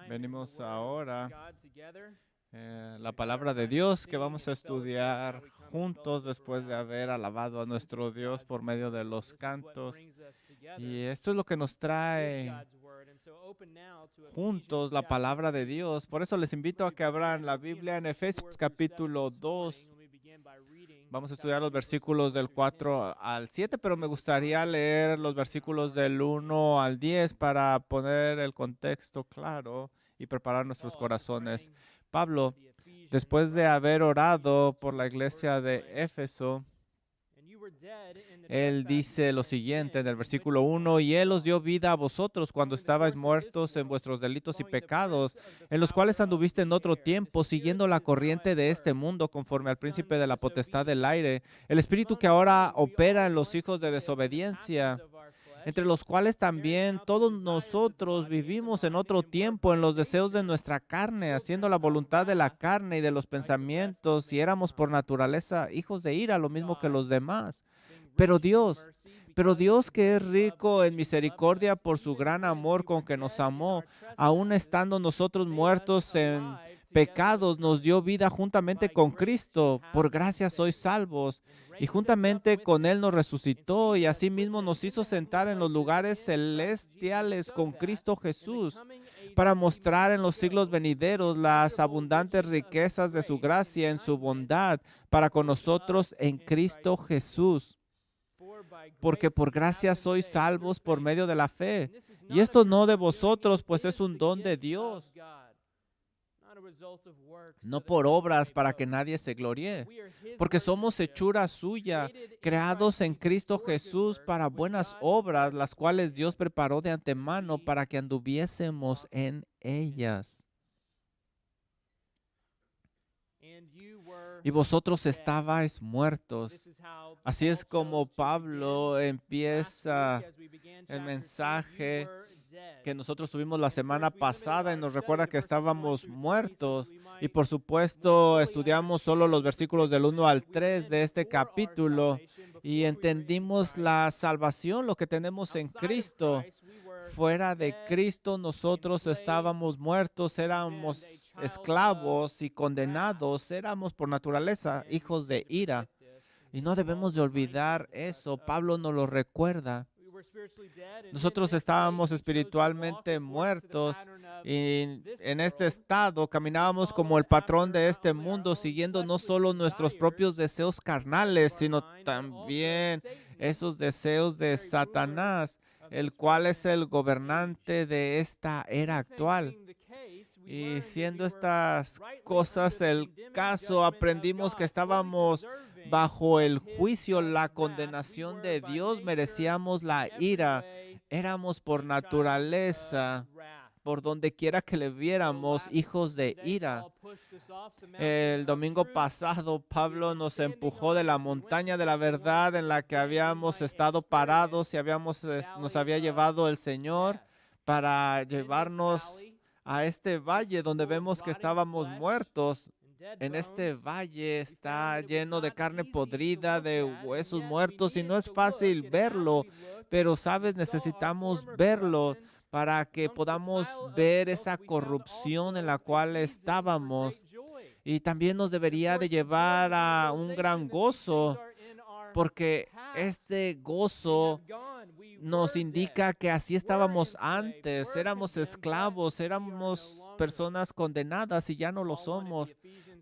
Venimos ahora la palabra de Dios que vamos a estudiar juntos después de haber alabado a nuestro Dios por medio de los cantos. Y esto es lo que nos trae juntos la palabra de Dios. Por eso les invito a que abran la Biblia en Efesios capítulo 2. Vamos a estudiar los versículos del 4 al 7, pero me gustaría leer los versículos del 1 al 10 para poner el contexto claro y preparar nuestros corazones. Pablo, después de haber orado por la iglesia de Éfeso, él dice lo siguiente en el versículo 1, y Él os dio vida a vosotros cuando estabais muertos en vuestros delitos y pecados, en los cuales anduviste en otro tiempo, siguiendo la corriente de este mundo, conforme al príncipe de la potestad del aire, el espíritu que ahora opera en los hijos de desobediencia, entre los cuales también todos nosotros vivimos en otro tiempo en los deseos de nuestra carne, haciendo la voluntad de la carne y de los pensamientos, y éramos por naturaleza hijos de ira, lo mismo que los demás. Pero Dios que es rico en misericordia por su gran amor con que nos amó, aun estando nosotros muertos en pecados, nos dio vida juntamente con Cristo. Por gracia sois salvos. Y juntamente con Él nos resucitó y asimismo nos hizo sentar en los lugares celestiales con Cristo Jesús, para mostrar en los siglos venideros las abundantes riquezas de su gracia en su bondad para con nosotros en Cristo Jesús. Porque por gracia sois salvos por medio de la fe. Y esto no de vosotros, pues es un don de Dios, no por obras para que nadie se gloríe. Porque somos hechura suya, creados en Cristo Jesús para buenas obras, las cuales Dios preparó de antemano para que anduviésemos en ellas. Y vosotros estabais muertos. Así es como Pablo empieza el mensaje que nosotros tuvimos la semana pasada y nos recuerda que estábamos muertos. Y por supuesto estudiamos solo los versículos del 1 al 3 de este capítulo y entendimos la salvación, lo que tenemos en Cristo. Fuera de Cristo nosotros estábamos muertos, éramos esclavos y condenados, éramos por naturaleza hijos de ira. Y no debemos de olvidar eso, Pablo nos lo recuerda. Nosotros estábamos espiritualmente muertos y en este estado caminábamos como el patrón de este mundo, siguiendo no solo nuestros propios deseos carnales, sino también esos deseos de Satanás, el cual es el gobernante de esta era actual. Y siendo estas cosas el caso, aprendimos que estábamos bajo el juicio, la condenación de Dios, merecíamos la ira. Éramos por naturaleza, por donde quiera que le viéramos, hijos de ira. El domingo pasado, Pablo nos empujó de la montaña de la verdad en la que habíamos estado parados y nos había llevado el Señor para llevarnos a este valle donde vemos que estábamos muertos. En este valle está lleno de carne podrida, de huesos muertos y no es fácil verlo, pero sabes, necesitamos verlo para que podamos ver esa corrupción en la cual estábamos. Y también nos debería de llevar a un gran gozo, porque este gozo nos indica que así estábamos antes, éramos esclavos, éramos personas condenadas y ya no lo somos.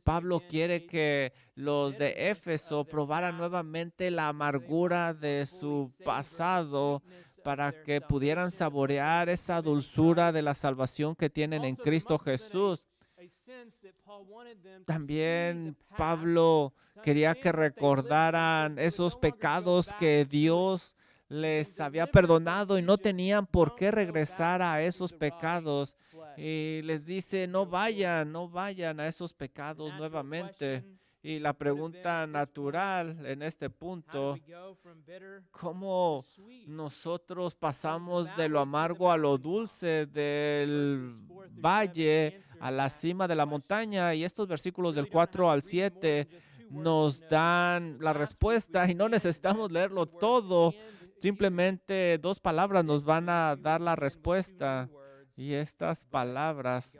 Pablo quiere que los de Éfeso probaran nuevamente la amargura de su pasado para que pudieran saborear esa dulzura de la salvación que tienen en Cristo Jesús. También Pablo quería que recordaran esos pecados que Dios les había perdonado y no tenían por qué regresar a esos pecados. Y les dice, no vayan a esos pecados nuevamente. Y la pregunta natural en este punto, ¿cómo nosotros pasamos de lo amargo a lo dulce, del valle a la cima de la montaña? Y estos versículos del 4 al 7 nos dan la respuesta y no necesitamos leerlo todo. Simplemente 2 palabras nos van a dar la respuesta. Y estas palabras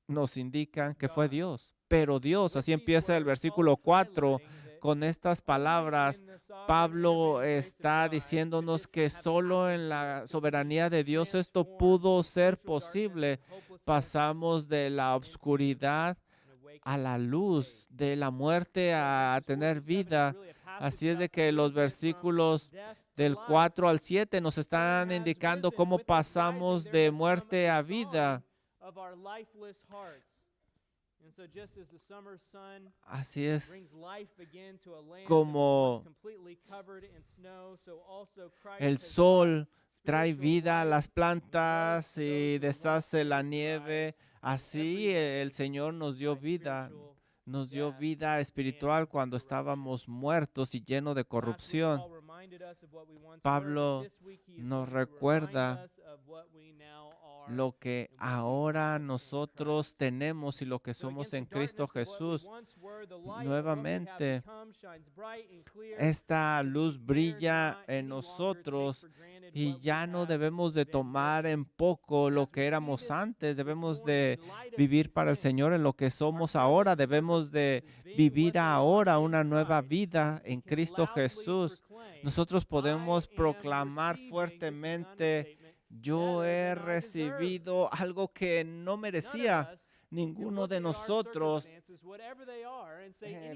nos indican que fue Dios. Pero Dios, así empieza el versículo 4, con estas palabras, Pablo está diciéndonos que solo en la soberanía de Dios esto pudo ser posible. Pasamos de la oscuridad a la luz, de la muerte a tener vida. Así es de que los versículos del 4 al 7 nos están indicando cómo pasamos de muerte a vida. Así es como el sol trae vida a las plantas y deshace la nieve. Así el Señor nos dio vida espiritual cuando estábamos muertos y llenos de corrupción. Pablo nos recuerda lo que ahora nosotros tenemos y lo que somos en Cristo Jesús. Nuevamente, esta luz brilla en nosotros y ya no debemos de tomar en poco lo que éramos antes. Debemos de vivir para el Señor en lo que somos ahora. Debemos de vivir ahora una nueva vida en Cristo Jesús. Nosotros podemos proclamar fuertemente: yo he recibido algo que no merecía ninguno de nosotros.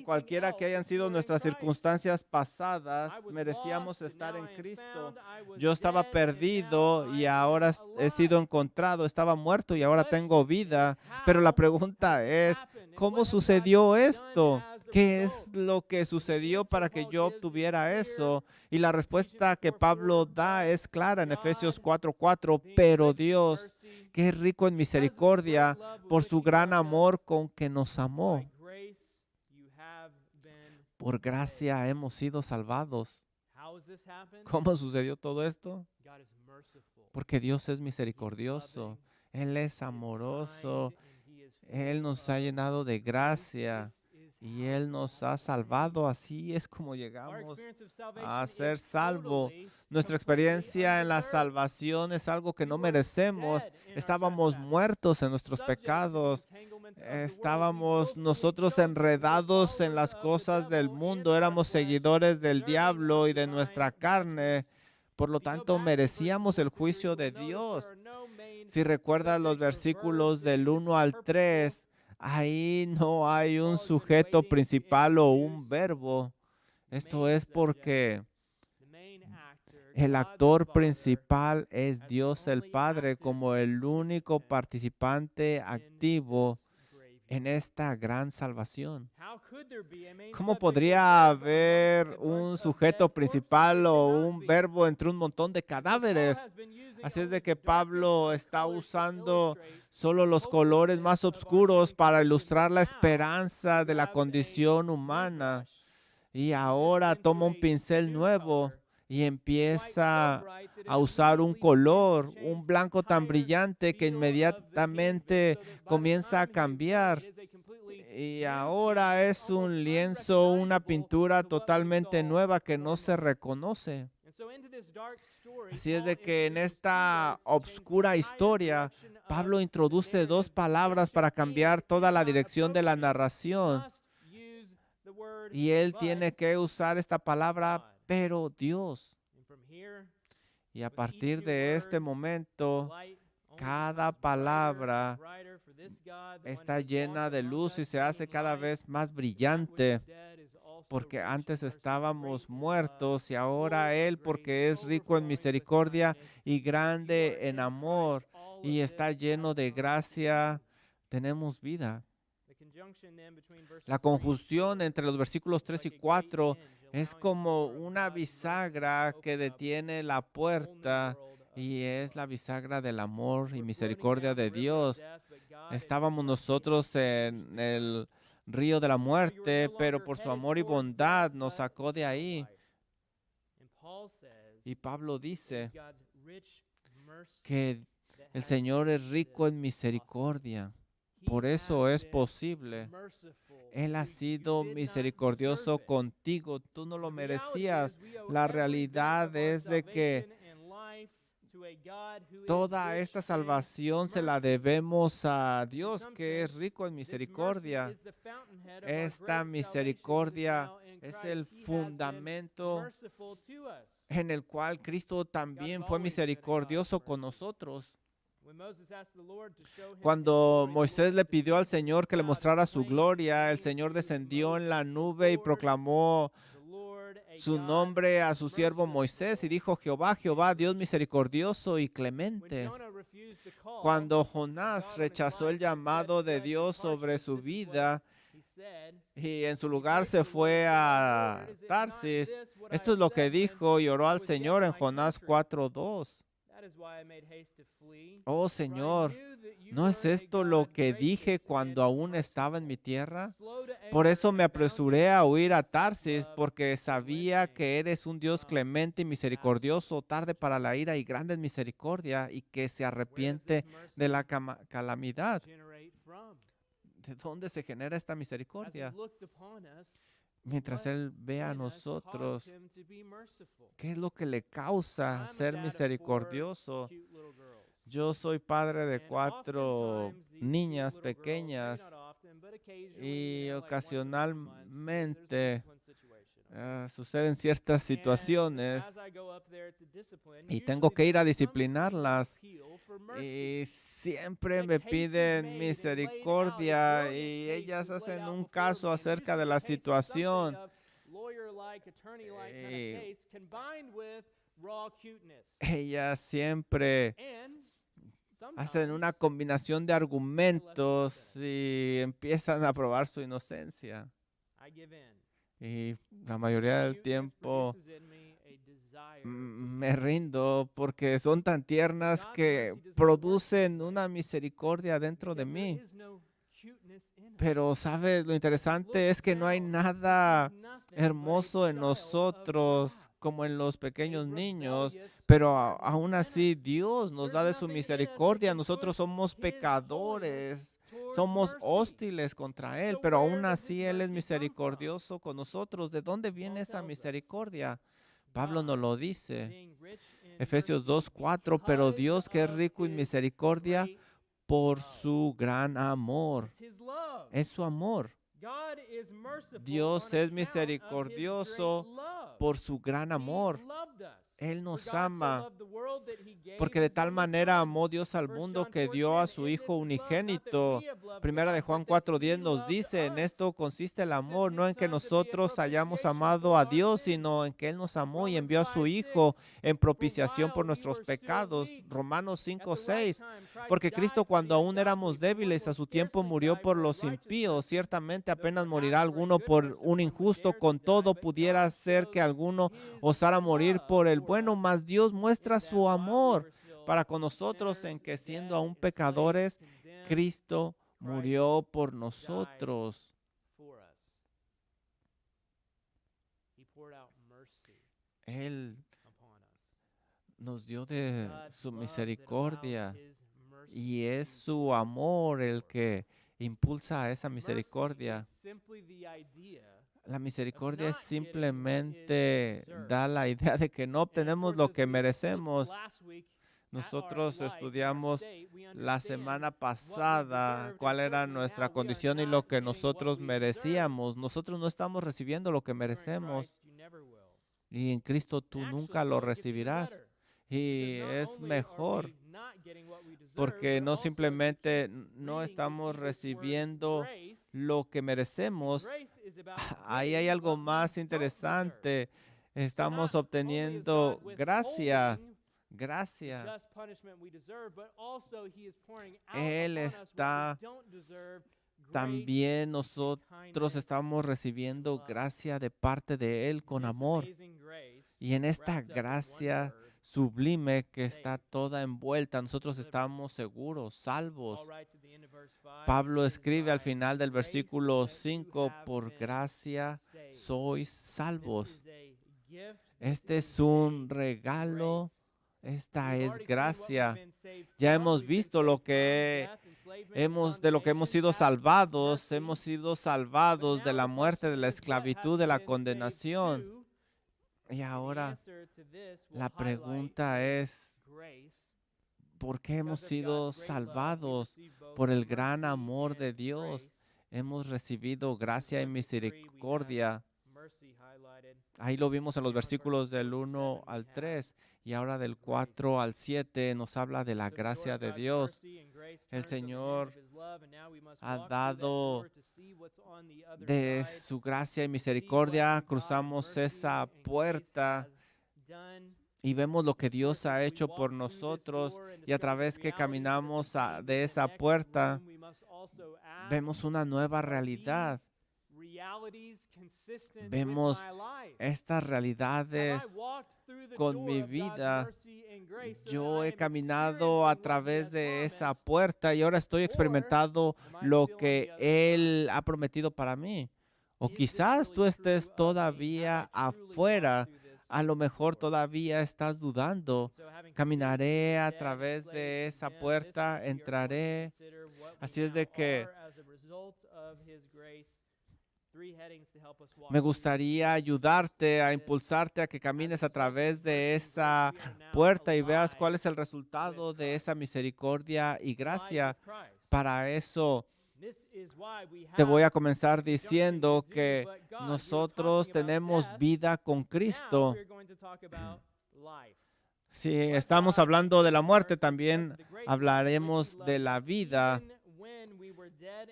Cualquiera que hayan sido nuestras circunstancias pasadas, merecíamos estar en Cristo. Yo estaba perdido y ahora he sido encontrado. Estaba muerto y ahora tengo vida. Pero la pregunta es, ¿cómo sucedió esto? ¿Qué es lo que sucedió para que yo obtuviera eso? Y la respuesta que Pablo da es clara en Efesios 4:4. Pero Dios, que es rico en misericordia, por su gran amor con que nos amó, por gracia hemos sido salvados. ¿Cómo sucedió todo esto? Porque Dios es misericordioso, Él es amoroso, Él nos ha llenado de gracia y Él nos ha salvado. Así es como llegamos a ser salvos. Nuestra experiencia en la salvación es algo que no merecemos. Estábamos muertos en nuestros pecados. Estábamos nosotros enredados en las cosas del mundo. Éramos seguidores del diablo y de nuestra carne. Por lo tanto, merecíamos el juicio de Dios. Si recuerdas los versículos del 1 al 3, ahí no hay un sujeto principal o un verbo. Esto es porque el actor principal es Dios el Padre como el único participante activo en esta gran salvación. ¿Cómo podría haber un sujeto principal o un verbo entre un montón de cadáveres? Así es de que Pablo está usando solo los colores más oscuros para ilustrar la esperanza de la condición humana. Y ahora toma un pincel nuevo y empieza a usar un color, un blanco tan brillante que inmediatamente comienza a cambiar. Y ahora es un lienzo, una pintura totalmente nueva que no se reconoce. Así es de que en esta oscura historia, Pablo introduce dos palabras para cambiar toda la dirección de la narración. Y él tiene que usar esta palabra, pero Dios. Y a partir de este momento, cada palabra está llena de luz y se hace cada vez más brillante, porque antes estábamos muertos y ahora Él, porque es rico en misericordia y grande en amor y está lleno de gracia, tenemos vida. La conjunción entre los versículos 3 y 4 es como una bisagra que detiene la puerta y es la bisagra del amor y misericordia de Dios. Estábamos nosotros en el río de la muerte, pero por su amor y bondad nos sacó de ahí. Y Pablo dice que el Señor es rico en misericordia. Por eso es posible. Él ha sido misericordioso contigo. Tú no lo merecías. La realidad es de que Toda esta salvación se la debemos a Dios, que es rico en misericordia. Esta misericordia es el fundamento en el cual Cristo también fue misericordioso con nosotros. Cuando Moisés le pidió al Señor que le mostrara su gloria, el Señor descendió en la nube y proclamó su nombre a su siervo Moisés y dijo: Jehová, Jehová, Dios misericordioso y clemente. Cuando Jonás rechazó el llamado de Dios sobre su vida y en su lugar se fue a Tarsis, esto es lo que dijo y oró al Señor en Jonás 4:2. Oh Señor, ¿no es esto lo que dije cuando aún estaba en mi tierra? Por eso me apresuré a huir a Tarsis, porque sabía que eres un Dios clemente y misericordioso, tarde para la ira y grande en misericordia, y que se arrepiente de la calamidad. ¿De dónde se genera esta misericordia? Mientras Él ve a nosotros, ¿qué es lo que le causa ser misericordioso? Yo soy padre de 4 niñas pequeñas y ocasionalmente suceden ciertas situaciones y tengo que ir a disciplinarlas. Y siempre me piden misericordia y ellas hacen un caso acerca de la situación. Ellas siempre hacen una combinación de argumentos y empiezan a probar su inocencia. Y la mayoría del tiempo me rindo porque son tan tiernas que producen una misericordia dentro de mí. Pero, ¿sabes? Lo interesante es que no hay nada hermoso en nosotros como en los pequeños niños, pero aún así Dios nos da de su misericordia. Nosotros somos pecadores, somos hostiles contra Él, pero aún así Él es misericordioso con nosotros. ¿De dónde viene esa misericordia? Pablo nos lo dice, Efesios 2:4, pero Dios, que es rico en misericordia, por su gran amor. Es su amor. Dios es misericordioso por su gran amor. Él nos ama, porque de tal manera amó Dios al mundo que dio a su Hijo unigénito. Primera de Juan 4:10 nos dice: en esto consiste el amor, no en que nosotros hayamos amado a Dios, sino en que Él nos amó y envió a su Hijo en propiciación por nuestros pecados. Romanos 5:6. Porque Cristo, cuando aún éramos débiles, a su tiempo murió por los impíos. Ciertamente apenas morirá alguno por un injusto, con todo pudiera ser que alguno osara morir por el bueno, mas Dios muestra su amor para con nosotros en que, siendo aún pecadores, Cristo murió por nosotros. Él nos dio de su misericordia y es su amor el que impulsa a esa misericordia. La misericordia simplemente da la idea de que no obtenemos lo que merecemos. Nosotros estudiamos la semana pasada cuál era nuestra condición y lo que nosotros merecíamos. Nosotros no estamos recibiendo lo que merecemos. Y en Cristo tú nunca lo recibirás. Y es mejor porque no simplemente no estamos recibiendo lo que merecemos. Ahí hay algo más interesante. Estamos obteniendo gracia. Gracia. Él está, también nosotros estamos recibiendo gracia de parte de Él con amor. Y en esta gracia sublime que está toda envuelta, nosotros estamos seguros, salvos. Pablo escribe al final del versículo 5, por gracia sois salvos. Este es un regalo, esta es gracia. Ya hemos visto de lo que hemos sido salvados. Hemos sido salvados de la muerte, de la esclavitud, de la condenación. Y ahora la pregunta es, porque hemos sido salvados por el gran amor de Dios. Hemos recibido gracia y misericordia. Ahí lo vimos en los versículos del 1 al 3 y ahora del 4 al 7 nos habla de la gracia de Dios. El Señor ha dado de su gracia y misericordia. Cruzamos esa puerta y vemos lo que Dios ha hecho por nosotros, y a través que caminamos de esa puerta, vemos una nueva realidad. Vemos estas realidades con mi vida. Yo he caminado a través de esa puerta y ahora estoy experimentando lo que Él ha prometido para mí. O quizás tú estés todavía afuera. A lo mejor todavía estás dudando. Caminaré a través de esa puerta, entraré. Así es de que me gustaría ayudarte a impulsarte a que camines a través de esa puerta y veas cuál es el resultado de esa misericordia y gracia. Para eso te voy a comenzar diciendo que nosotros tenemos vida con Cristo. Si estamos hablando de la muerte, también hablaremos de la vida.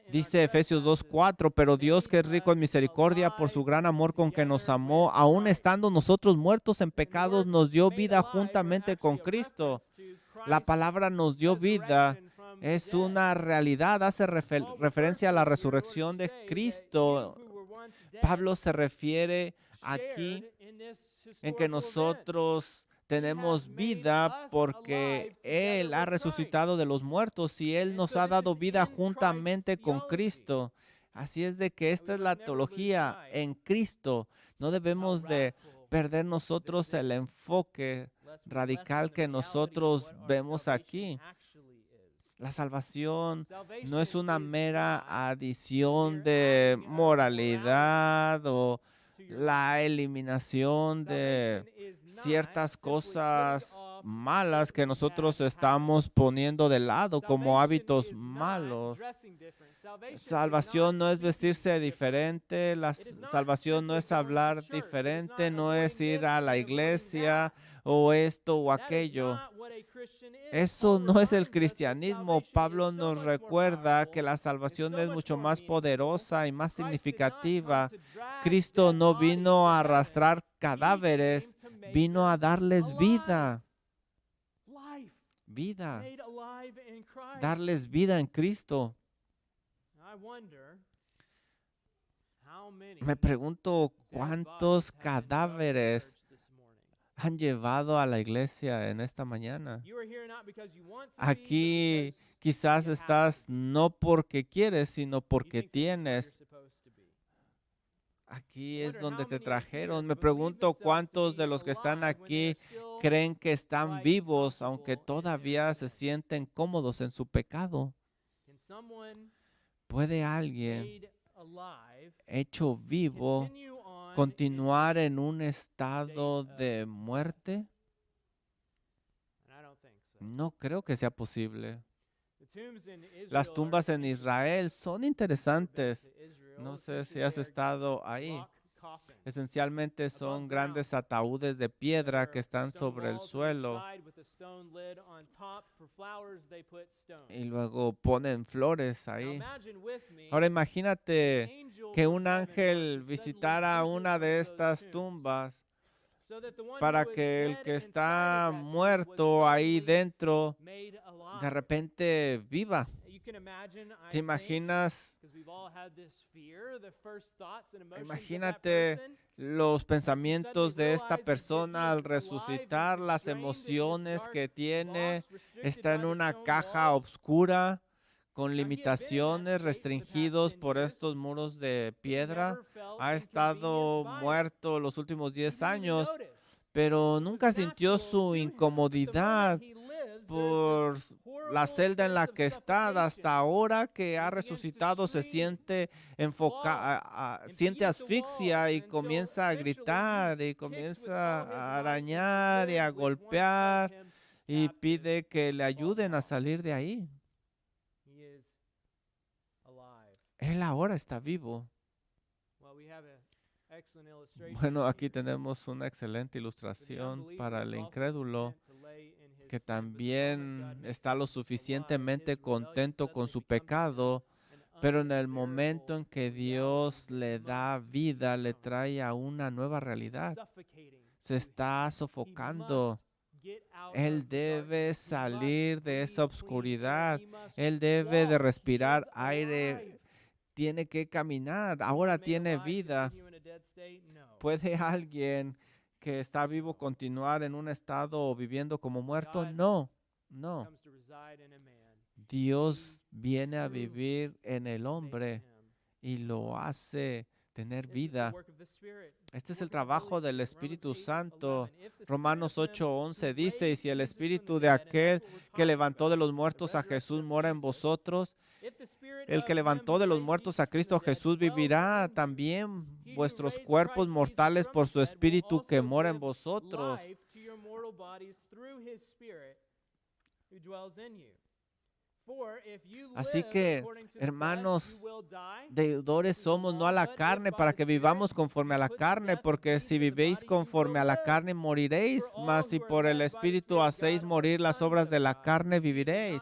Dice Efesios 2:4, pero Dios, que es rico en misericordia por su gran amor con que nos amó, aun estando nosotros muertos en pecados, nos dio vida juntamente con Cristo. La palabra nos dio vida es una realidad, hace referencia a la resurrección de Cristo. Pablo se refiere aquí en que nosotros tenemos vida porque Él ha resucitado de los muertos y Él nos ha dado vida juntamente con Cristo. Así es de que esta es la teología en Cristo. No debemos de perder nosotros el enfoque radical que nosotros vemos aquí. La salvación no es una mera adición de moralidad o la eliminación de ciertas cosas malas que nosotros estamos poniendo de lado como hábitos malos. Salvación no es vestirse diferente, la salvación no es hablar diferente, no es ir a la iglesia o esto o aquello. Eso no es el cristianismo. Pablo nos recuerda que la salvación es mucho más poderosa y más significativa. Cristo no vino a arrastrar cadáveres, vino a darles vida. Vida. Darles vida en Cristo. Me pregunto cuántos cadáveres han llevado a la iglesia en esta mañana. Aquí quizás estás no porque quieres, sino porque tienes. Aquí es donde te trajeron. Me pregunto cuántos de los que están aquí creen que están vivos, aunque todavía se sienten cómodos en su pecado. ¿Puede alguien hecho vivo continuar en un estado de muerte? No creo que sea posible. Las tumbas en Israel son interesantes. No sé si has estado ahí. Esencialmente son grandes ataúdes de piedra que están sobre el suelo y luego ponen flores ahí. Ahora imagínate que un ángel visitara una de estas tumbas para que el que está muerto ahí dentro de repente viva. ¿Te imaginas? Imagínate los pensamientos de esta persona al resucitar, las emociones que tiene. Está en una caja oscura con limitaciones, restringidos por estos muros de piedra. Ha estado muerto los últimos 10 años, pero nunca sintió su incomodidad por la celda en la que está. Hasta ahora que ha resucitado se siente siente asfixia y comienza a gritar y comienza a arañar y a golpear y pide que le ayuden a salir de ahí. Él ahora está vivo. Bueno, aquí tenemos una excelente ilustración para el incrédulo que también está lo suficientemente contento con su pecado, pero en el momento en que Dios le da vida, le trae a una nueva realidad. Se está sofocando. Él debe salir de esa oscuridad. Él debe de respirar aire. Tiene que caminar. Ahora tiene vida. ¿Puede alguien que está vivo continuar en un estado viviendo como muerto? No, no. Dios viene a vivir en el hombre y lo hace tener vida. Este es el trabajo del Espíritu Santo. Romanos 8:11 dice, y si el Espíritu de aquel que levantó de los muertos a Jesús mora en vosotros, el que levantó de los muertos a Cristo Jesús vivirá también vuestros cuerpos mortales por su Espíritu que mora en vosotros. Así que, hermanos, deudores somos no a la carne para que vivamos conforme a la carne, porque si vivéis conforme a la carne moriréis, mas si por el Espíritu hacéis morir las obras de la carne viviréis.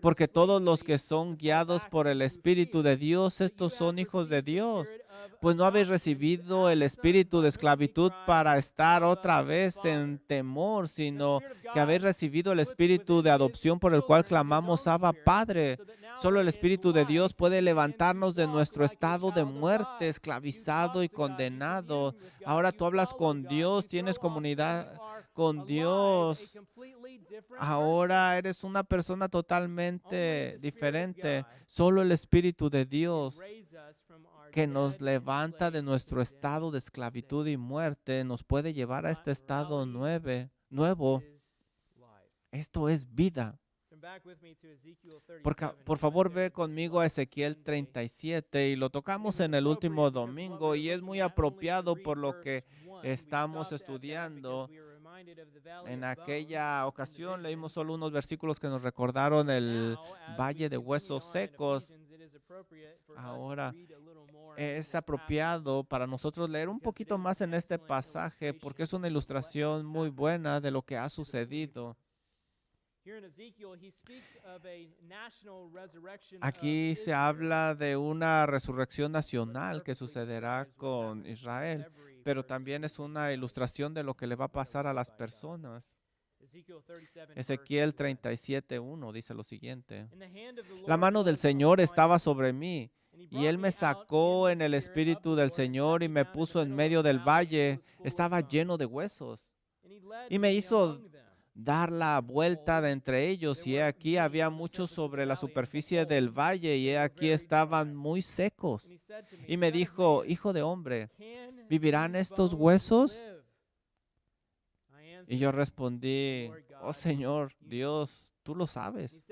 Porque todos los que son guiados por el Espíritu de Dios, estos son hijos de Dios. Pues no habéis recibido el espíritu de esclavitud para estar otra vez en temor, sino que habéis recibido el espíritu de adopción por el cual clamamos Abba, Padre. Solo el Espíritu de Dios puede levantarnos de nuestro estado de muerte, esclavizado y condenado. Ahora tú hablas con Dios, tienes comunidad con Dios. Ahora eres una persona totalmente diferente. Solo el Espíritu de Dios que nos levanta de nuestro estado de esclavitud y muerte nos puede llevar a este estado nuevo. Esto es vida. Por favor, ve conmigo a Ezequiel 37 y lo tocamos en el último domingo y es muy apropiado por lo que estamos estudiando. En aquella ocasión leímos solo unos versículos que nos recordaron el valle de huesos secos. Ahora es apropiado para nosotros leer un poquito más en este pasaje porque es una ilustración muy buena de lo que ha sucedido. Aquí se habla de una resurrección nacional que sucederá con Israel, pero también es una ilustración de lo que le va a pasar a las personas. Ezequiel 37:1 dice lo siguiente: La mano del Señor estaba sobre mí, y Él me sacó en el espíritu del Señor y me puso en medio del valle. Estaba lleno de huesos, y me hizo dar la vuelta de entre ellos, y he aquí había muchos sobre la superficie del valle, y he aquí estaban muy secos. Y me dijo: Hijo de hombre, ¿vivirán estos huesos? Y yo respondí: Oh Señor Dios, tú lo sabes.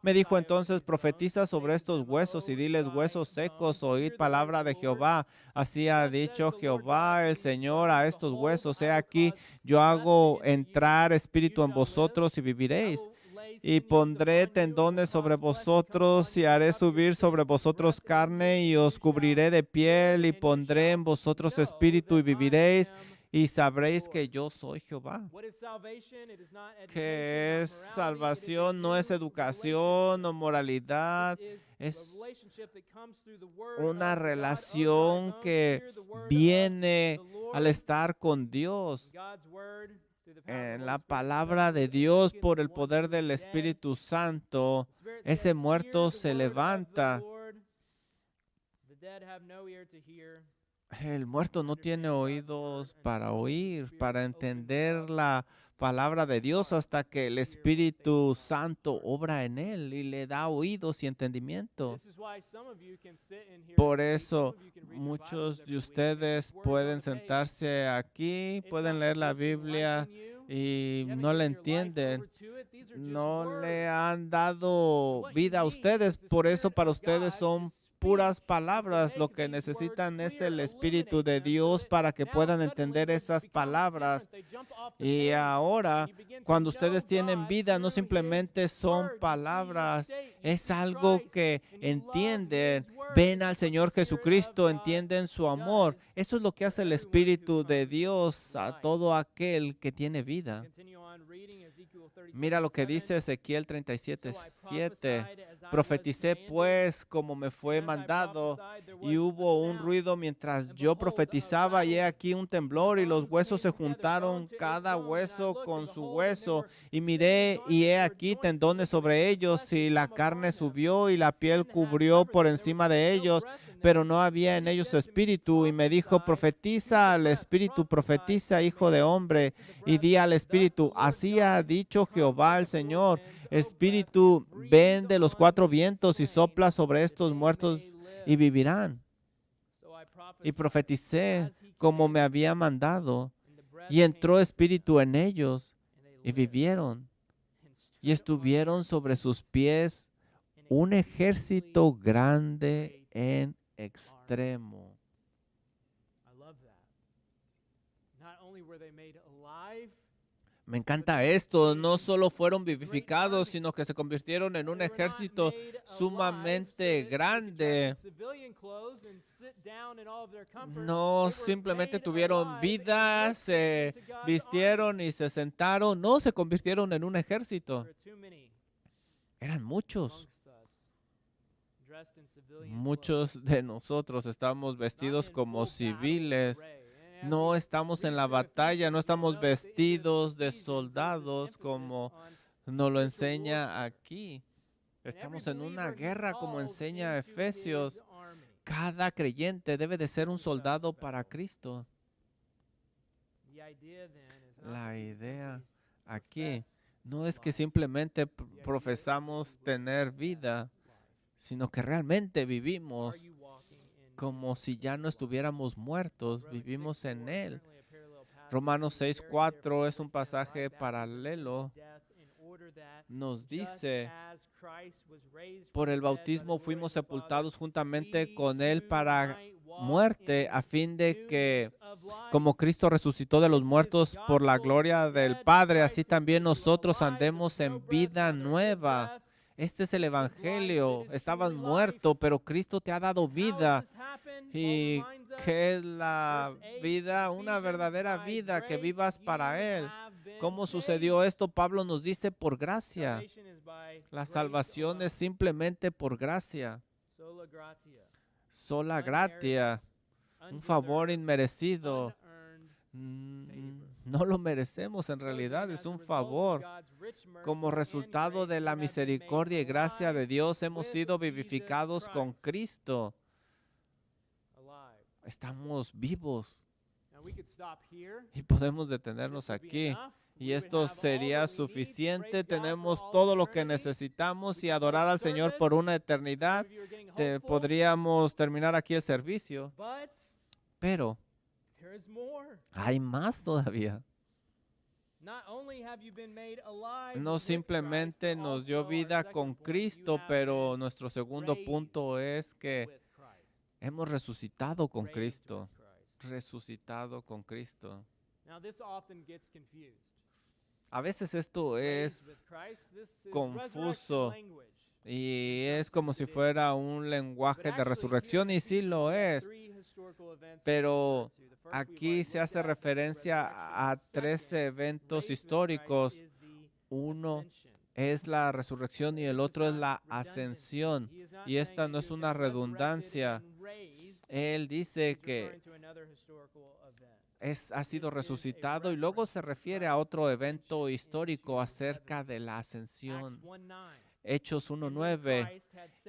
Me dijo entonces: Profetiza sobre estos huesos y diles: huesos secos, oíd palabra de Jehová. Así ha dicho Jehová el Señor a estos huesos: He aquí, yo hago entrar espíritu en vosotros y viviréis. Y pondré tendones sobre vosotros y haré subir sobre vosotros carne y os cubriré de piel y pondré en vosotros espíritu y viviréis. Y sabréis que yo soy Jehová. ¿Qué es salvación? No es educación o moralidad. Es una relación que viene al estar con Dios. En la palabra de Dios, por el poder del Espíritu Santo, ese muerto se levanta. El muerto no tiene oídos para oír, para entender la palabra de Dios hasta que el Espíritu Santo obra en él y le da oídos y entendimiento. Por eso muchos de ustedes pueden sentarse aquí, pueden leer la Biblia y no la entienden. No le han dado vida a ustedes, por eso para ustedes son puras palabras. Lo que necesitan es el Espíritu de Dios para que puedan entender esas palabras. Y ahora, cuando ustedes tienen vida, no simplemente son palabras, es algo que entienden, ven al Señor Jesucristo, entienden su amor. Eso es lo que hace el Espíritu de Dios a todo aquel que tiene vida. Mira lo que dice Ezequiel 37:7. Profeticé pues como me fue mandado, y hubo un ruido mientras yo profetizaba, y he aquí un temblor, y los huesos se juntaron, cada hueso con su hueso, y miré, y he aquí tendones sobre ellos, y la carne subió, y la piel cubrió por encima de ellos, pero no había en ellos espíritu. Y me dijo, profetiza al espíritu, profetiza, hijo de hombre, y di al espíritu, así ha dicho Jehová el Señor, espíritu, ven de los cuatro vientos y sopla sobre estos muertos y vivirán. Y profeticé como me había mandado, y entró espíritu en ellos, y vivieron, y estuvieron sobre sus pies un ejército grande en extremo. Me encanta esto, no solo fueron vivificados, sino que se convirtieron en un ejército sumamente grande. No simplemente tuvieron vida, se vistieron y se sentaron, no, se convirtieron en un ejército. Eran muchos. Muchos de nosotros estamos vestidos como civiles. No estamos en la batalla, no estamos vestidos de soldados como nos lo enseña aquí. Estamos en una guerra como enseña Efesios. Cada creyente debe de ser un soldado para Cristo. La idea aquí no es que simplemente profesamos tener vida, sino que realmente vivimos como si ya no estuviéramos muertos, vivimos en Él. Romanos 6:4 es un pasaje paralelo. Nos dice, por el bautismo fuimos sepultados juntamente con Él para muerte, a fin de que, como Cristo resucitó de los muertos por la gloria del Padre, así también nosotros andemos en vida nueva. Este es el Evangelio. Estabas muerto, pero Cristo te ha dado vida. ¿Y qué es la vida? Una verdadera vida, que vivas para Él. ¿Cómo sucedió esto? Pablo nos dice, por gracia. La salvación es simplemente por gracia. Sola gratia. Un favor inmerecido. No lo merecemos, en realidad es un favor. Como resultado de la misericordia y gracia de Dios hemos sido vivificados con Cristo. Estamos vivos. Y podemos detenernos aquí. Y esto sería suficiente. Tenemos todo lo que necesitamos y adorar al Señor por una eternidad. Podríamos terminar aquí el servicio. Pero hay más todavía. No simplemente nos dio vida con Cristo, pero nuestro segundo punto es que hemos resucitado con Cristo. Resucitado con Cristo. A veces esto es confuso y es como si fuera un lenguaje de resurrección, y sí lo es. Pero aquí se hace referencia a 13 eventos históricos. Uno es la resurrección y el otro es la ascensión. Y esta no es una redundancia. Él dice que ha sido resucitado y luego se refiere a otro evento histórico acerca de la ascensión. Hechos 1:9,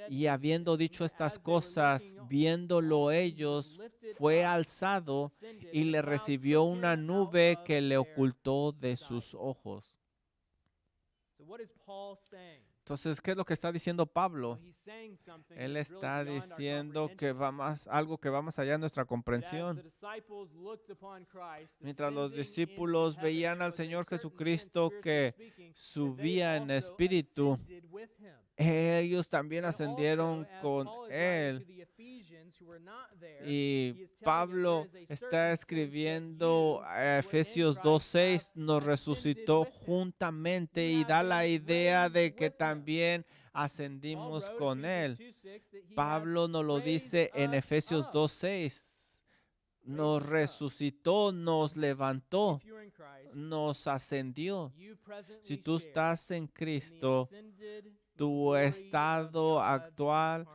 y habiendo dicho estas cosas, viéndolo ellos, fue alzado y le recibió una nube que le ocultó de sus ojos. Entonces, ¿qué es lo que está diciendo Pablo? Él está diciendo que algo que va más allá de nuestra comprensión. Mientras los discípulos veían al Señor Jesucristo que subía en espíritu, ellos también ascendieron con Él. Y Pablo está escribiendo a Efesios 2:6, nos resucitó juntamente y da la idea de que también ascendimos con Él. Pablo nos lo dice en Efesios 2:6. Nos resucitó, nos levantó, nos ascendió. Si tú estás en Cristo, tu estado actual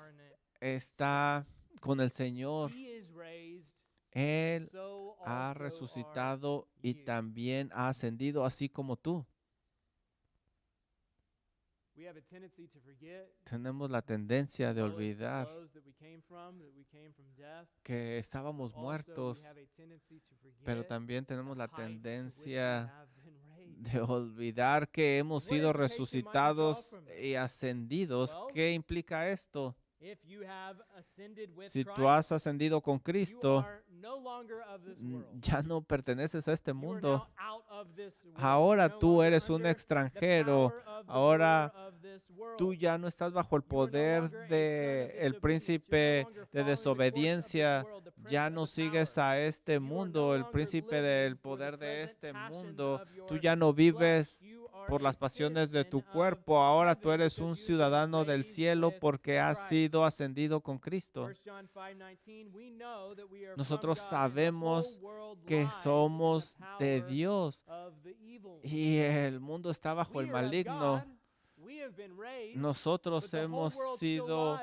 está con el Señor. Él ha resucitado y también ha ascendido, así como tú. Tenemos la tendencia de olvidar que estábamos muertos, pero también tenemos la tendencia de olvidar que hemos sido resucitados y ascendidos. ¿Qué implica esto? Si tú has ascendido con Cristo, ya no perteneces a este mundo. Ahora tú eres un extranjero. Ahora tú ya no estás bajo el poder del príncipe de desobediencia. Ya no sigues a este mundo, el príncipe del poder de este mundo. Tú ya no vives por las pasiones de tu cuerpo. Ahora tú eres un ciudadano del cielo porque has sido ascendido con Cristo. Nosotros sabemos que somos de Dios y el mundo está bajo el maligno. Nosotros hemos sido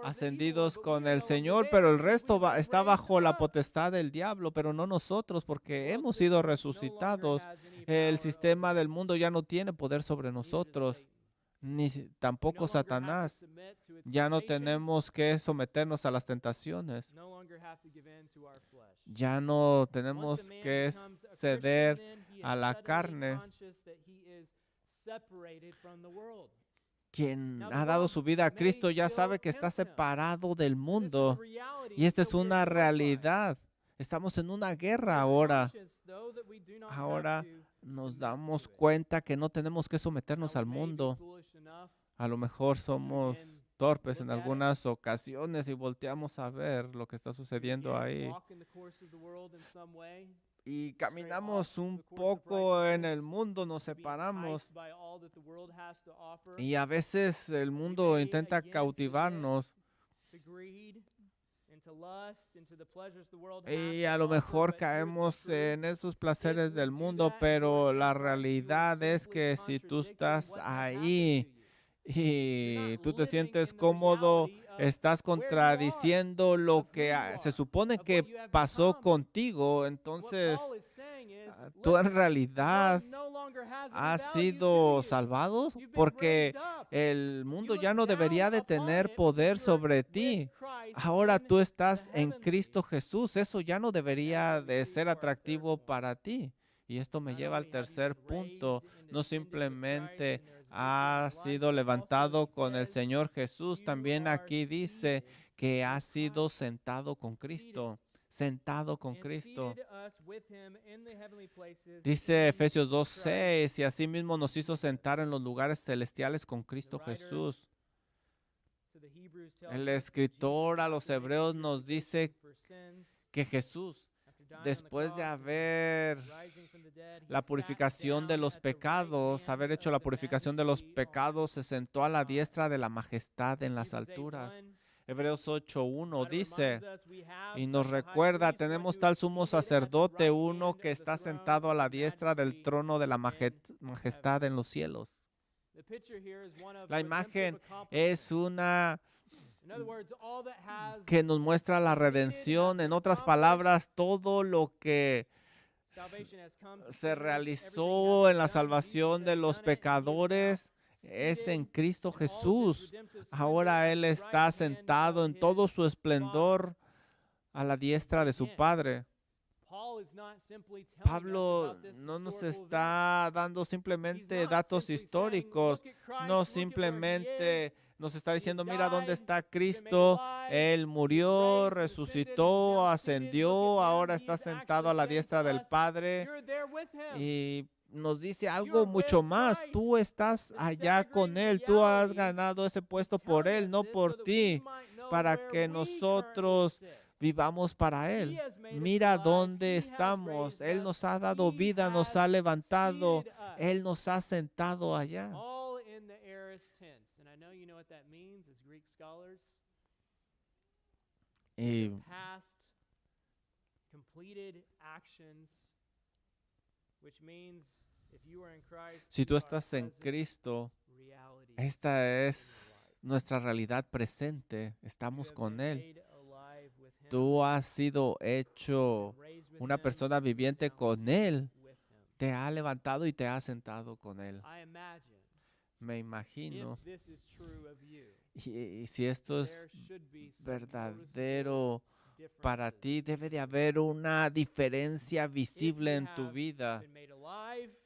ascendidos con el Señor, pero el resto está bajo la potestad del diablo, pero no nosotros, porque hemos sido resucitados. El sistema del mundo ya no tiene poder sobre nosotros, ni tampoco Satanás. Ya no tenemos que someternos a las tentaciones. Ya no tenemos que ceder a la carne. Quien ha dado su vida a Cristo ya sabe que está separado del mundo. Y esta es una realidad. Estamos en una guerra ahora. Ahora nos damos cuenta que no tenemos que someternos al mundo. A lo mejor somos torpes en algunas ocasiones y volteamos a ver lo que está sucediendo ahí. Y caminamos un poco en el mundo, nos separamos. Y a veces el mundo intenta cautivarnos. Y a lo mejor caemos en esos placeres del mundo, pero la realidad es que si tú estás ahí y tú te sientes cómodo, estás contradiciendo lo que se supone que pasó contigo. Entonces, tú en realidad has sido salvado porque el mundo ya no debería de tener poder sobre ti. Ahora tú estás en Cristo Jesús. Eso ya no debería de ser atractivo para ti. Y esto me lleva al tercer punto. No simplemente ha sido levantado con el Señor Jesús. También aquí dice que ha sido sentado con Cristo. Sentado con Cristo. Dice Efesios 2:6, y asimismo nos hizo sentar en los lugares celestiales con Cristo Jesús. El escritor a los Hebreos nos dice que Jesús, después de haber la purificación de los pecados, haber hecho la purificación de los pecados, se sentó a la diestra de la majestad en las alturas. Hebreos 8:1 dice, y nos recuerda, tenemos tal sumo sacerdote, uno que está sentado a la diestra del trono de la majestad en los cielos. La imagen es una que nos muestra la redención. En otras palabras, todo lo que se realizó en la salvación de los pecadores es en Cristo Jesús. Ahora Él está sentado en todo su esplendor a la diestra de su Padre. Pablo no nos está dando simplemente datos históricos, no simplemente nos está diciendo, mira dónde está Cristo, Él murió, resucitó, ascendió, ahora está sentado a la diestra del Padre. Y nos dice algo mucho más, tú estás allá con Él, tú has ganado ese puesto por Él, no por ti, para que nosotros vivamos para Él. Mira dónde estamos, Él nos ha dado vida, nos ha levantado, Él nos ha sentado allá. Y si tú estás en Cristo, esta es nuestra realidad presente. Estamos con Él. Tú has sido hecho una persona viviente con Él. Te ha levantado y te ha sentado con Él. Me imagino. Y si esto es verdadero para ti, debe de haber una diferencia visible en tu vida.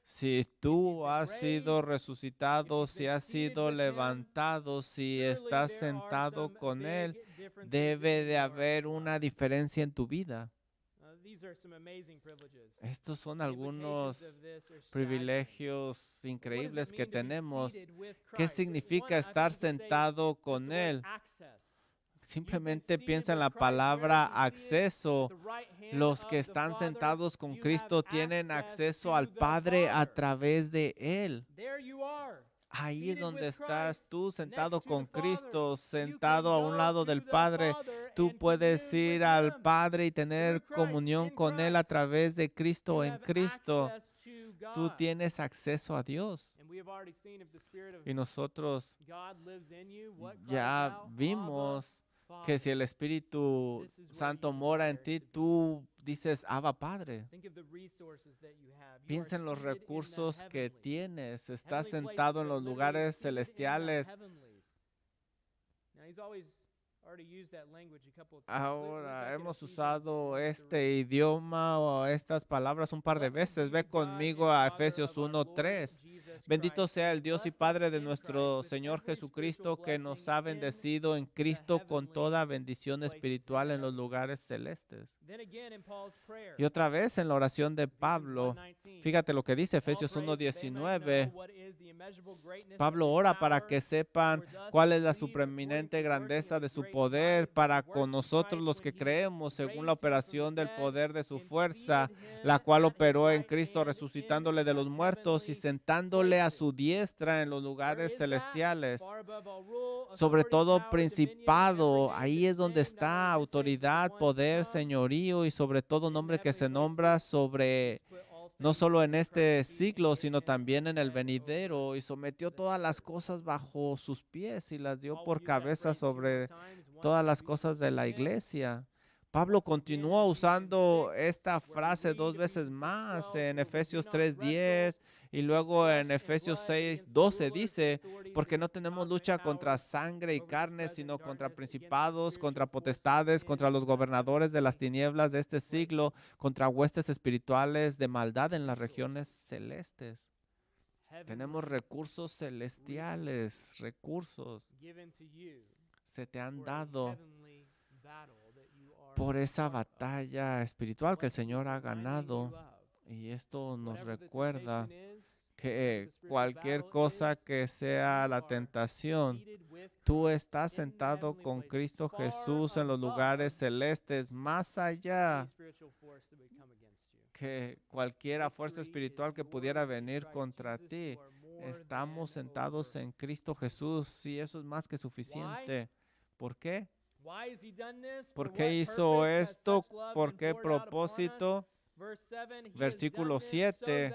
Si tú has sido resucitado, si has sido levantado, si estás sentado con Él, debe de haber una diferencia en tu vida. Estos son algunos privilegios increíbles que tenemos. ¿Qué significa estar sentado con Él? Simplemente piensa en la palabra acceso. Los que están sentados con Cristo tienen acceso al Padre a través de Él. Ahí es donde estás tú, sentado con Cristo, sentado a un lado del Padre. Tú puedes ir al Padre y tener comunión con Él a través de Cristo en Cristo. Tú tienes acceso a Dios. Y nosotros ya vimos que si el Espíritu Santo mora en ti, tú dices, Abba Padre. Piensa en los recursos que tienes. Estás sentado en los lugares celestiales. Ahora hemos usado este idioma o estas palabras un par de veces. Ve conmigo a Efesios 1:3. Bendito sea el Dios y Padre de nuestro Señor Jesucristo, que nos ha bendecido en Cristo con toda bendición espiritual en los lugares celestes. Y otra vez en la oración de Pablo, fíjate lo que dice Efesios 1:19. Pablo ora para que sepan cuál es la supreeminente grandeza de su poder para con nosotros los que creemos, según la operación del poder de su fuerza, la cual operó en Cristo, resucitándole de los muertos y sentándole a su diestra en los lugares celestiales. Sobre todo principado, ahí es donde está autoridad, poder, señorío y sobre todo nombre que se nombra sobre no solo en este siglo, sino también en el venidero, y sometió todas las cosas bajo sus pies y las dio por cabeza sobre todas las cosas de la iglesia. Pablo continúa usando esta frase 2 veces más en Efesios 3:10 y luego en Efesios 6:12 dice, porque no tenemos lucha contra sangre y carne, sino contra principados, contra potestades, contra los gobernadores de las tinieblas de este siglo, contra huestes espirituales de maldad en las regiones celestes. Tenemos recursos celestiales, recursos se te han dado por esa batalla espiritual que el Señor ha ganado. Y esto nos recuerda que cualquier cosa que sea la tentación, tú estás sentado con Cristo Jesús en los lugares celestes, más allá que cualquier fuerza espiritual que pudiera venir contra ti. Estamos sentados en Cristo Jesús y eso es más que suficiente. ¿Por qué? ¿Por qué hizo esto? ¿Por qué propósito? Versículo 7,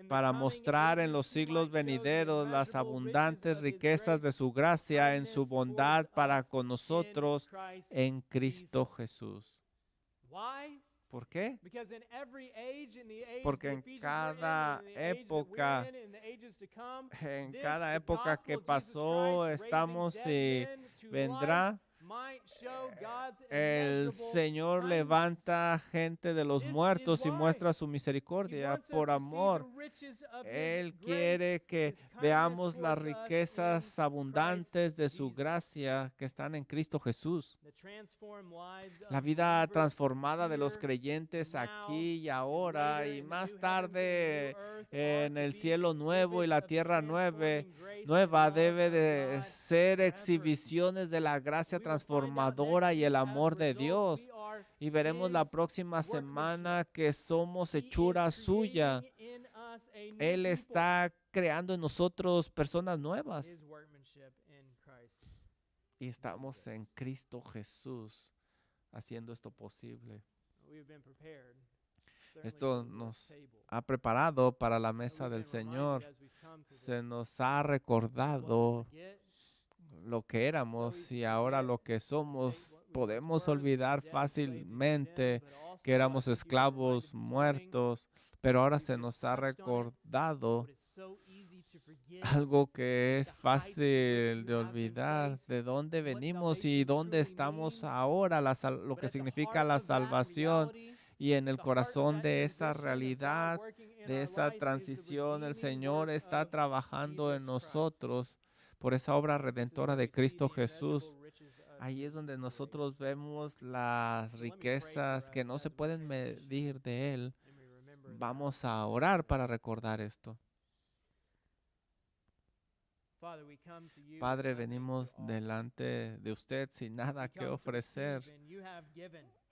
para mostrar en los siglos venideros las abundantes riquezas de su gracia en su bondad para con nosotros en Cristo Jesús. ¿Por qué? Porque en cada época que pasó, estamos y vendrá, El Señor levanta gente de los muertos y muestra su misericordia por amor. Él quiere que veamos las riquezas abundantes de su gracia que están en Cristo Jesús. La vida transformada de los creyentes aquí y ahora y más tarde en el cielo nuevo y la tierra nueva debe de ser exhibiciones de la gracia transformadora y el amor de Dios. Y veremos la próxima semana que somos hechura suya. Él está creando en nosotros personas nuevas. Y estamos en Cristo Jesús haciendo esto posible. Esto nos ha preparado para la mesa del Señor. Se nos ha recordado lo que éramos y ahora lo que somos. Podemos olvidar fácilmente que éramos esclavos muertos, pero ahora se nos ha recordado algo que es fácil de olvidar, de dónde venimos y dónde estamos ahora, lo que significa la salvación. Y en el corazón de esa realidad, de esa transición, el Señor está trabajando en nosotros por esa obra redentora de Cristo Jesús. Ahí es donde nosotros vemos las riquezas que no se pueden medir de Él. Vamos a orar para recordar esto. Padre, venimos delante de usted sin nada que ofrecer.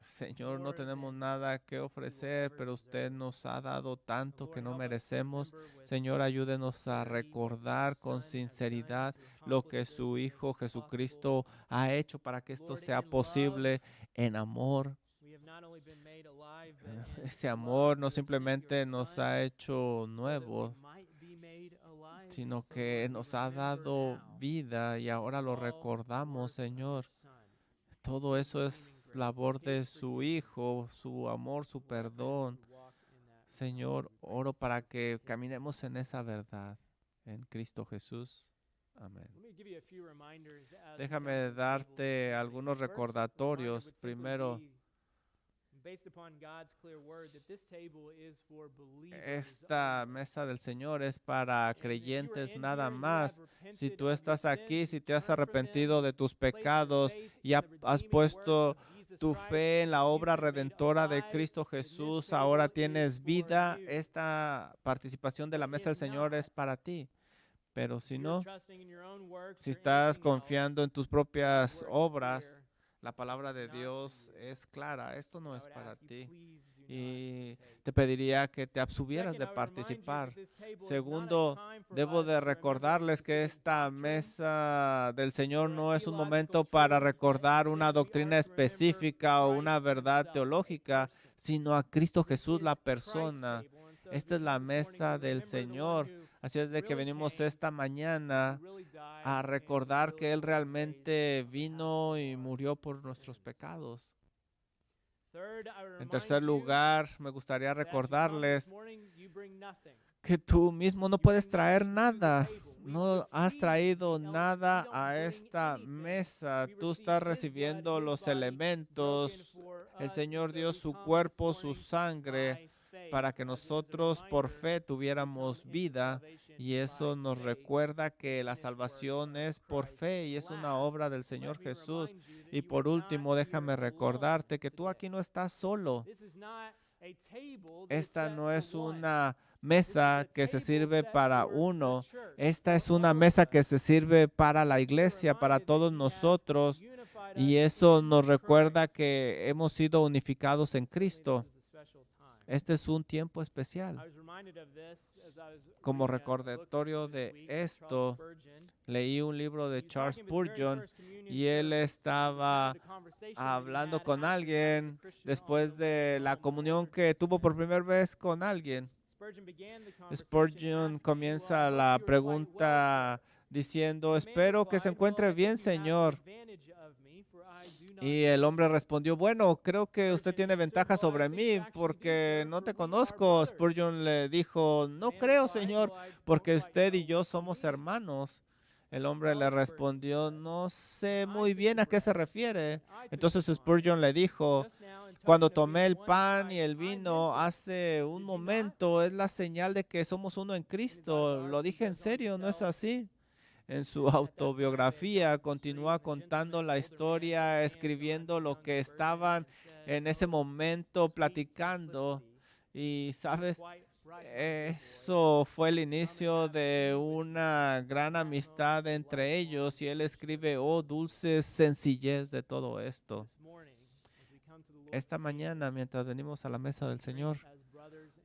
Señor, no tenemos nada que ofrecer, pero usted nos ha dado tanto que no merecemos. Señor, ayúdenos a recordar con sinceridad lo que su Hijo Jesucristo ha hecho para que esto sea posible en amor. Ese amor no simplemente nos ha hecho nuevos, sino que nos ha dado vida y ahora lo recordamos, Señor. Todo eso es labor de su Hijo, su amor, su perdón. Señor, oro para que caminemos en esa verdad, en Cristo Jesús. Amén. Déjame darte algunos recordatorios. Primero, esta mesa del Señor es para creyentes nada más. Si tú estás aquí, si te has arrepentido de tus pecados y has puesto tu fe en la obra redentora de Cristo Jesús, ahora tienes vida. Esta participación de la mesa del Señor es para ti. Pero si no, si estás confiando en tus propias obras, la palabra de Dios es clara. Esto no es para ti. Y te pediría que te abstuvieras de participar. Segundo, debo de recordarles que esta mesa del Señor no es un momento para recordar una doctrina específica o una verdad teológica, sino a Cristo Jesús, la persona. Esta es la mesa del Señor. Así es de que venimos esta mañana a recordar que Él realmente vino y murió por nuestros pecados. En tercer lugar, me gustaría recordarles que tú mismo no puedes traer nada. No has traído nada a esta mesa. Tú estás recibiendo los elementos. El Señor dio su cuerpo, su sangre, para que nosotros por fe tuviéramos vida. Y eso nos recuerda que la salvación es por fe y es una obra del Señor Jesús. Y por último, déjame recordarte que tú aquí no estás solo. Esta no es una mesa que se sirve para uno. Esta es una mesa que se sirve para la iglesia, para todos nosotros. Y eso nos recuerda que hemos sido unificados en Cristo. Este es un tiempo especial. Como recordatorio de esto, leí un libro de Charles Spurgeon y él estaba hablando con alguien después de la comunión que tuvo por primera vez con alguien. Spurgeon comienza la pregunta diciendo: espero que se encuentre bien, Señor. Y el hombre respondió: bueno, creo que usted tiene ventaja sobre mí porque no te conozco. Spurgeon le dijo: no creo, Señor, porque usted y yo somos hermanos. El hombre le respondió, no sé muy bien a qué se refiere. Entonces Spurgeon le dijo, cuando tomé el pan y el vino hace un momento, es la señal de que somos uno en Cristo. Lo dije en serio, ¿no es así? En su autobiografía continúa contando la historia, escribiendo lo que estaban en ese momento platicando. Y sabes, eso fue el inicio de una gran amistad entre ellos. Y él escribe, oh, dulce sencillez de todo esto. Esta mañana, mientras venimos a la mesa del Señor,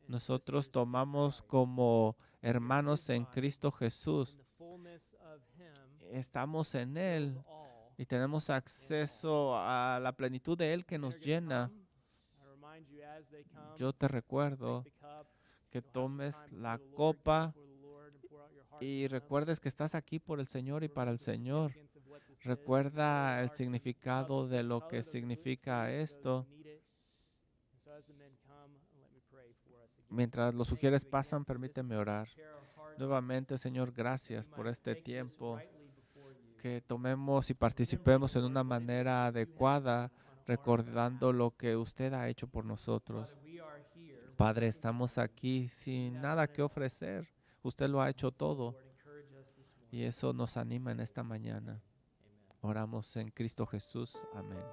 nosotros tomamos como hermanos en Cristo Jesús. Estamos en Él y tenemos acceso a la plenitud de Él que nos llena. Yo te recuerdo que tomes la copa y recuerdes que estás aquí por el Señor y para el Señor. Recuerda el significado de lo que significa esto. Mientras los sugieres pasan, permíteme orar. Nuevamente, Señor, gracias por este tiempo, que tomemos y participemos en una manera adecuada, recordando lo que usted ha hecho por nosotros. Padre, estamos aquí sin nada que ofrecer. Usted lo ha hecho todo y eso nos anima en esta mañana. Oramos en Cristo Jesús. Amén.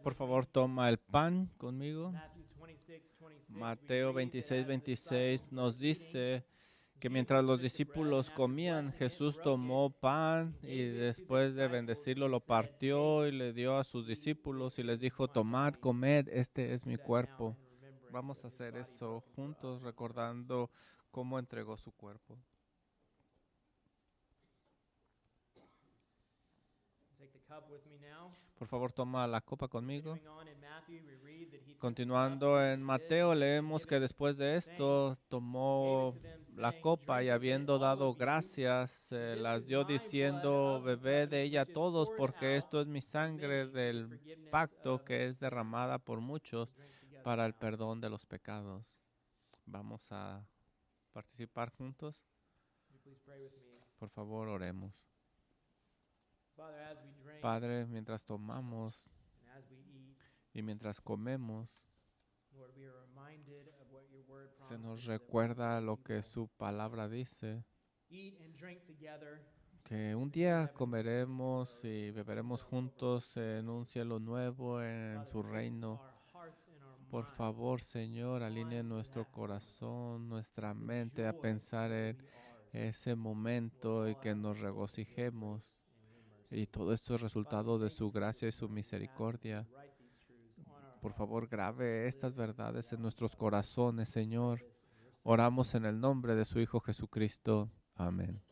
Por favor, toma el pan conmigo. Mateo 26:26 nos dice que mientras los discípulos comían, Jesús tomó pan y después de bendecirlo lo partió y le dio a sus discípulos y les dijo, tomad, comed, este es mi cuerpo. Vamos a hacer eso juntos recordando cómo entregó su cuerpo. Por favor, toma la copa conmigo. Continuando en Mateo, leemos que después de esto tomó la copa y habiendo dado gracias, las dio diciendo, bebed de ella todos, porque esto es mi sangre del pacto que es derramada por muchos para el perdón de los pecados. Vamos a participar juntos. Por favor, oremos. Padre, mientras tomamos y mientras comemos, se nos recuerda lo que su palabra dice, que un día comeremos y beberemos juntos en un cielo nuevo, en su reino. Por favor, Señor, alinee nuestro corazón, nuestra mente a pensar en ese momento y que nos regocijemos. Y todo esto es resultado de su gracia y su misericordia. Por favor, grabe estas verdades en nuestros corazones, Señor. Oramos en el nombre de su Hijo Jesucristo. Amén.